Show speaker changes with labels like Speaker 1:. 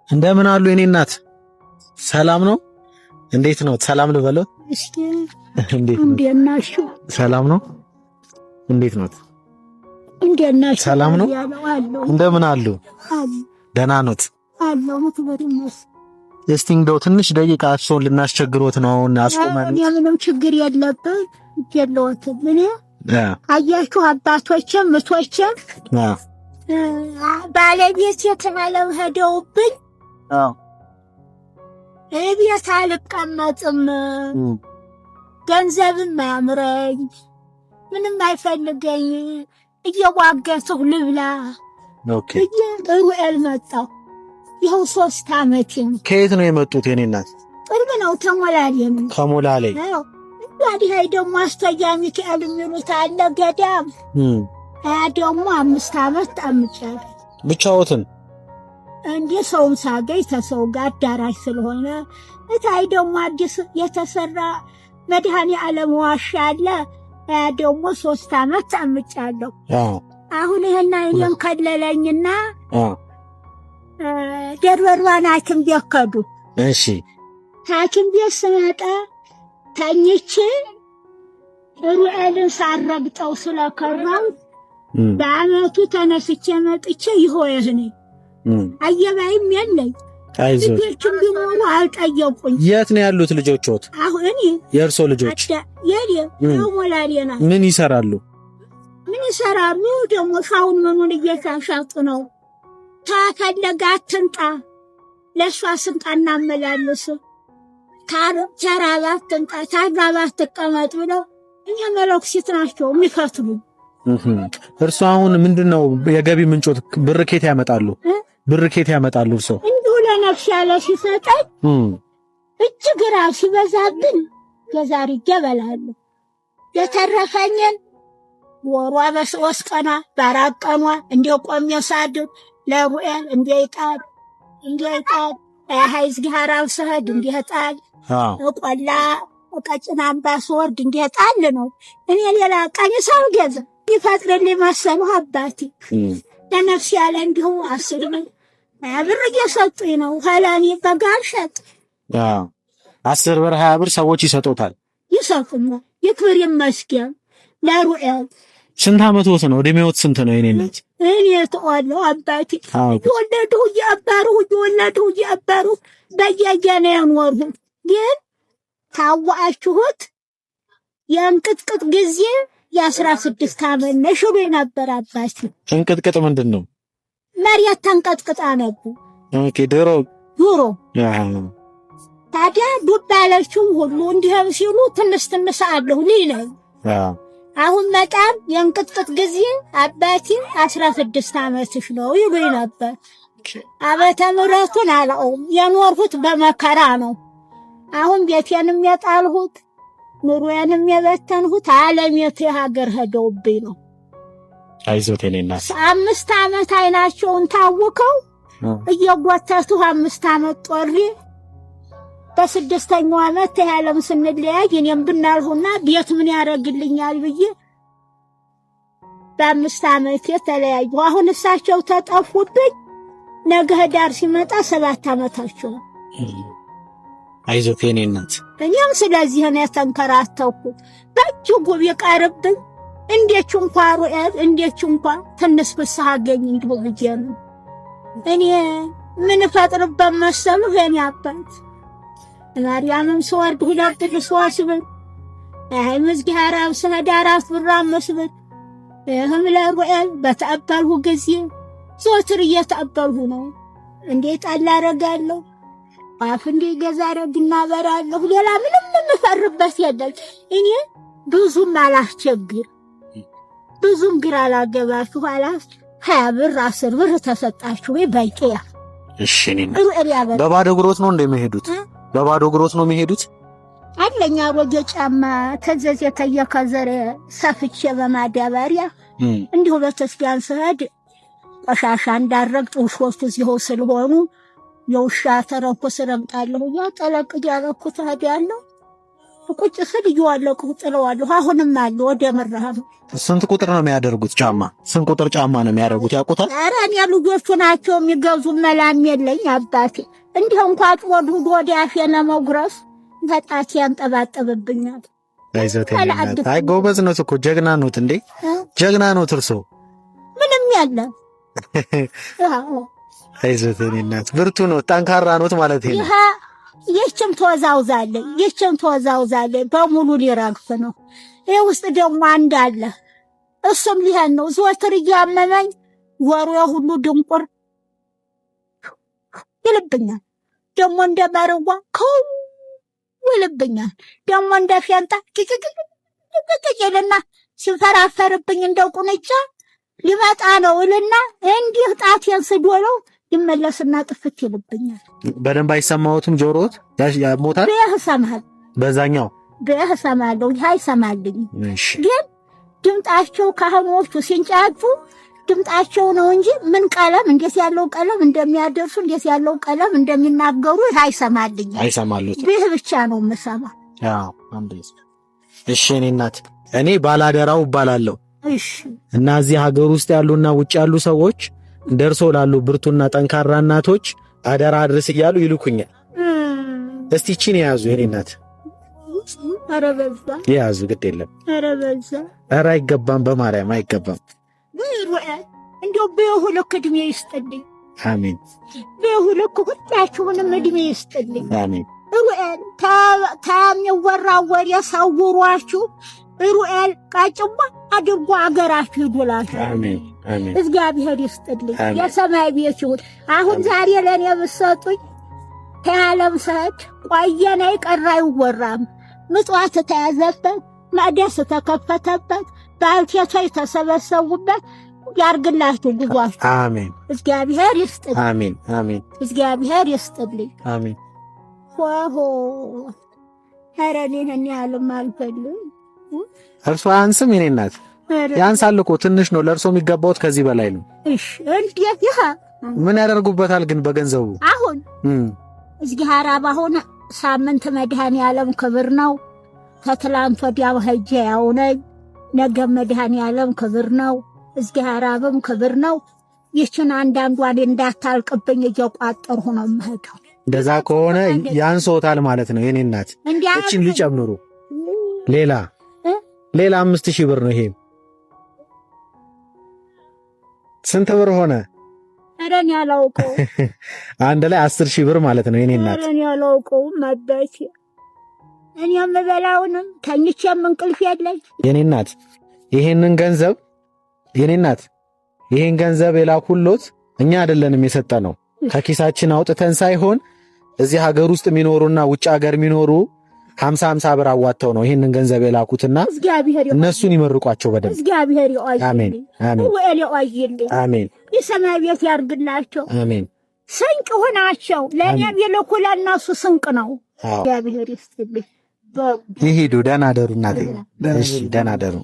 Speaker 1: እንደምን አሉ የኔ እናት? ሰላም ነው? እንዴት ነው? ሰላም ልበለው?
Speaker 2: እሺ እንዴት ናችሁ?
Speaker 1: ሰላም ነው? እንዴት ነው?
Speaker 2: እንዴት ናችሁ?
Speaker 1: ሰላም ነው? እንደምን አሉ? ደህና ኖት?
Speaker 2: አለሁ ምትበሪሙስ
Speaker 1: እስቲ እንደው ትንሽ ደቂቃ እሱን ልናስቸግሮት ነው አስቆመን።
Speaker 2: ምንም ችግር የለብን የለውትም። ምን አያችሁ አባቶችም ምቶችም ባለቤት የተባለው ሄደውብኝ እቤት አልቀመጥም፣ ገንዘብም አያምረኝ፣ ምንም አይፈልገኝ፣ እየዋገትሁ ልብላ ሩኤል መጣሁ። ይኸው 3 ዓመቴ ነው።
Speaker 1: ከየት ነው የመጡት የኔ እናት?
Speaker 2: ቅርብ ነው፣ ተሞላሌ ነው።
Speaker 1: ከሞላሌ
Speaker 2: እንግዲህ ደግሞ አስተያ ሚካኤል የሚሉት አለ ገዳም። ደግሞ 5 ዓመት ጠምቻለሁ።
Speaker 1: ብቻዎትን
Speaker 2: እንዴ? ሰውም ሳገኝ ተሰው ጋር አዳራሽ ስለሆነ እታይ ደግሞ አዲስ የተሰራ መድኃኔ ዓለም ዋሻ አለ። ደግሞ 3 ዓመት ጠምቻለሁ። አሁን ይሄን አይለም ከለለኝና ደርበርባን ሐኪም ቤት ከዱ።
Speaker 1: እሺ
Speaker 2: ሐኪም ቤት ስመጣ ተኝቼ ሩኤልን ሳረግጠው ስለከራው በአመቱ ተነስቼ መጥቼ ይሆየህኔ አየባይም የለኝ። ልጆችም ቢኖሩ አልጠየቁኝ።
Speaker 1: የት ነው ያሉት ልጆችዎት?
Speaker 2: አሁን እኔ
Speaker 1: የእርሶ ልጆች
Speaker 2: ሞላሌና
Speaker 1: ምን ይሰራሉ?
Speaker 2: ምን ይሰራሉ ደግሞ? ሻውን ምኑን እየሻሻጡ ነው። ታፈለጋ አትንጣ፣ ለእሷ ስንጣ እናመላልስ፣ ተራባት ትንጣ፣ ታራባት ትቀመጥ ብለው እኛ መለኩሲት ናቸው የሚፈትሉ።
Speaker 1: እርሶ አሁን ምንድነው የገቢ ምንጮት? ብር ኬት ያመጣሉ? ብር ኬት ያመጣሉ? እርሶ
Speaker 2: እንዲሁ ለነፍስ ያለ ሲሰጠኝ እጅግ ራብ ሲበዛብን ገዛሪ ይገበላሉ። የተረፈኝን ወሯ በ3 ቀኗ በ4 ቀኗ እንዲው ቆሜ ሳድር ለሩኤል እንዲይጣል አይዝ ጋራው ሰድ እንዲይጣል ቆላ ቀጭን አምባስ ወርድ እንዲይጣል ነው። እኔ ሌላ ቀሚሳው ገዛ ይፈጥርልኝ መሰሉ አባቴ ለነፍስ ያለ እንዲሁ 10 ብር እየሰጡኝ ነው። ኋላኔ በጋል ሸጥ
Speaker 1: 10 ብር 20 ብር ሰዎች ይሰጡታል።
Speaker 2: ይሰጡኛል። ይክብር ይመስገን ለሩኤል።
Speaker 1: ስንት ዓመትዎት ነው? እድሜዎት ስንት ነው የኔ ልጅ?
Speaker 2: እኔ ተዋለሁ አባቴ ወለዱ ያባሩ በየገና ያኖርሁት ግን ታዋአችሁት የእንቅጥቅጥ ጊዜ የ16 ዓመት ነሽሎ ነበር አባቴ።
Speaker 1: እንቅጥቅጥ ምንድን ነው?
Speaker 2: መሬት ተንቀጥቅጣ ነበር።
Speaker 1: ኦኬ ድሮ
Speaker 2: ታዲያ ዱብ ያለችው ሁሉ እንዲህ ሲሉ ትንሽ አለሁ ሊለኝ አሁን በጣም የእንቅጥቅጥ ጊዜ አባቴ 16 ዓመትሽ ነው ይሉኝ ነበር። ዓመተ ምሕረቱን አላውቅም። የኖርሁት በመከራ ነው። አሁን ቤቴንም የጣልሁት ኑሮዬንም የበተንሁት ዓለሜት የሀገር ሄደውብኝ ነው።
Speaker 1: አይዞት የኔ እናት
Speaker 2: 5 ዓመት አይናቸውን ታውከው እየጎተቱ 5 ዓመት ጦሬ በ6ኛው ዓመት ያለም ስንለያይ እኔም ብናልሁና ቤት ምን ያደርግልኛል ብዬ በ5 ዓመት የተለያዩ። አሁን እሳቸው ተጠፉብኝ። ነገ ዳር ሲመጣ 7 ዓመታቸው።
Speaker 1: አይዞት የኔ እናት
Speaker 2: እኛም ስለዚህ ነው የተንከራተኩ። በእጅጉ ቢቀርብኝ እንዴት እንኳን ሩኤል እንዴት እንኳን ትንሽ ፍስሐ አገኝ እንደው ብዬ ነው እኔ ምን ፈጥርበት መሰሉ የኔ አባት ማርያምም ስወርድ 2 ብር 3 ብር መዝጊያራው ሰዳራት ብር 5 ብር ይህም ለሩኤል በተቀበልሁ ጊዜ ዞትር እየተቀበልሁ ነው። እንዴት አላረጋለሁ አፍ እንዴ ገዛረግና በራለሁ። ሌላ ምንም የምፈርበት የለም። እኔ ብዙም አላስቸግር ብዙም ግራ አላገባችሁ አላስ 20 ብር 10 ብር ተሰጣችሁ በቂያ።
Speaker 1: እሺ ነኝ። በባዶ እግሮት ነው እንደሚሄዱት? በባዶ እግሮት ነው የሚሄዱት?
Speaker 2: አለኛ ወጀ ጫማ ተዘዘ ተየከዘረ ሰፍቼ በማዳበሪያ እንዲሁ በተስቢያን ሰድ ቆሻሻ እንዳረግጥ ውሾቹ ሲሆን ስለሆኑ የውሻ ተረኩ ስረምጣለሁ ያ ጠለቅ ያረኩት ታዲያለሁ ቁጭ ስል እየዋለሁ ጥለዋለሁ። አሁንም አለ ወደ መራሃም።
Speaker 1: ስንት ቁጥር ነው የሚያደርጉት ጫማ? ስንት ቁጥር ጫማ ነው የሚያደርጉት ያውቁታል?
Speaker 2: ኧረ እኔ ልጆቹ ናቸው የሚገዙ። መላም የለኝ አባቴ። እንዲህ እንኳን ወዱ ወደ አፌ ለመጉረስ በጣቴ ያንጠባጠብብኛል።
Speaker 1: አይ ጎበዝ ነው እኮ ጀግና ኖት እንዴ! ጀግና ኖት እርሶ።
Speaker 2: ምንም ያለ
Speaker 1: አይዞት የኔ እናት ብርቱ ኖት፣ ጠንካራ ኖት ማለት ነው።
Speaker 2: ይህችም ተወዛውዛለች በሙሉ ሊረግፍ ነው። ይህ ውስጥ ደግሞ አንድ አለ። እሱም ሊሄድ ነው። ዘወትር እያመመኝ ወሩ ሁሉ ድንቁር ይልብኛል። ደግሞ እንደ መርዋ ከው ይልብኛል። ደግሞ እንደ ፌንጣ ይልና ሲፈራፈርብኝ እንደው ቁንጫ ሊመጣ ነው እልና እንዲህ ጣቴን ስዶለው ይመለስና ጥፍት ይልብኛል።
Speaker 1: በደንብ አይሰማዎትም? ጆሮት ያሞታል?
Speaker 2: ይሰማል።
Speaker 1: በዛኛው
Speaker 2: ይሰማለሁ። ይህ አይሰማልኝ። ግን ድምጣቸው ካህኖቹ ሲንጫጩ ድምጣቸው ነው እንጂ ምን ቀለም እንዴት ያለው ቀለም እንደሚያደርሱ እንዴት ያለው ቀለም እንደሚናገሩ ይህ አይሰማልኝ።
Speaker 1: አይሰማሉት።
Speaker 2: ይህ ብቻ ነው የምሰማ።
Speaker 1: እሺ እኔ እናት እኔ ባላደራው እባላለሁ።
Speaker 2: እሺ
Speaker 1: እና እዚህ ሀገር ውስጥ ያሉና ውጭ ያሉ ሰዎች ደርሶ ላሉ ብርቱና ጠንካራ እናቶች አደራ አድርስ እያሉ ይልኩኛል። እስቲ እቺን ያዙ የኔ እናት።
Speaker 2: ኧረ በዛ
Speaker 1: ያዙ፣ ግድ የለም።
Speaker 2: ኧረ በዛ።
Speaker 1: ኧረ አይገባም፣ በማርያም አይገባም።
Speaker 2: እንደው በሁልክ እድሜ ይስጥልኝ።
Speaker 1: አሜን።
Speaker 2: በሁልክ ሁላችሁንም እድሜ ይስጥልኝ።
Speaker 1: አሜን።
Speaker 2: ሩኤል ታሚወራ ወሬ ሰውሯችሁ ሩኤል ቃጭማ አድርጎ አገራችሁ ይዱላችሁ።
Speaker 1: አሜን አሜን።
Speaker 2: እግዚአብሔር ይስጥልኝ። የሰማይ ቤት ይሁን። አሁን ዛሬ ለኔ ብትሰጡኝ ከዓለም ሰዓት ቆየና ይቀራ አይወራም። ምጽዋት ተያዘበት፣ ማደስ ተከፈተበት፣ ባልቴቶች ተሰበሰቡበት። ያርግላችሁ ጉዟችሁ።
Speaker 1: አሜን።
Speaker 2: እግዚአብሔር ይስጥልኝ።
Speaker 1: አሜን አሜን።
Speaker 2: እግዚአብሔር ይስጥልኝ።
Speaker 1: አሜን።
Speaker 2: ሆሆ ኧረ እኔን ያህልም አልፈልግም።
Speaker 1: እርሷ አንስም የኔ እናት ያንሳል እኮ ትንሽ ነው። ለእርሶ የሚገባውት ከዚህ በላይ ነው።
Speaker 2: እሺ እንዴት ይሄ
Speaker 1: ምን ያደርጉበታል ግን በገንዘቡ?
Speaker 2: አሁን እዚህ ሐራባ ሆነ ሳምንት መድኃኔዓለም ክብር ነው። ከትላንት ወዲያ ሄጄ ያው ነኝ። ነገ መድኃኔዓለም ክብር ነው። እዚህ ሐራብም ክብር ነው። ይችን አንዳንዷን እንዳታልቅብኝ እየቋጠርሁ ነው የምሄደው።
Speaker 1: እንደዛ ከሆነ ያንሶታል ማለት ነው የኔ እናት። እቺን ሊጨምሩ ሌላ 5000 ብር ነው። ይሄ ስንት ብር ሆነ?
Speaker 2: ኧረ እኔ አላውቀውም።
Speaker 1: አንድ ላይ 10000 ብር ማለት ነው የኔ እናት።
Speaker 2: ኧረ እኔ አላውቀውም አባቴ። እኔ የምበላውንም ተኝቼም እንቅልፍ የለኝ
Speaker 1: የኔ እናት። ይሄን ገንዘብ የላኩሎት እኛ አይደለንም የሰጠነው፣ ከኪሳችን አውጥተን ሳይሆን እዚህ ሀገር ውስጥ የሚኖሩና ውጭ ሀገር የሚኖሩ 50 ብር አዋጥተው ነው ይሄንን ገንዘብ የላኩትና እነሱን ይመርቋቸው በደንብ።
Speaker 2: እግዚአብሔር ይወይልኝ።
Speaker 1: አሜን አሜን።
Speaker 2: ወኤል ይወይልኝ።
Speaker 1: አሜን።
Speaker 2: የሰማይ ቤት ያርግላቸው።
Speaker 1: አሜን።
Speaker 2: ስንቅ ሆናቸው ለእኔም የልኩ ለእነሱ ስንቅ ነው። እግዚአብሔር ይስጥልኝ።
Speaker 1: ይሄዱ። ደህና ደሩ እናቴ። እሺ ደህና ደሩ።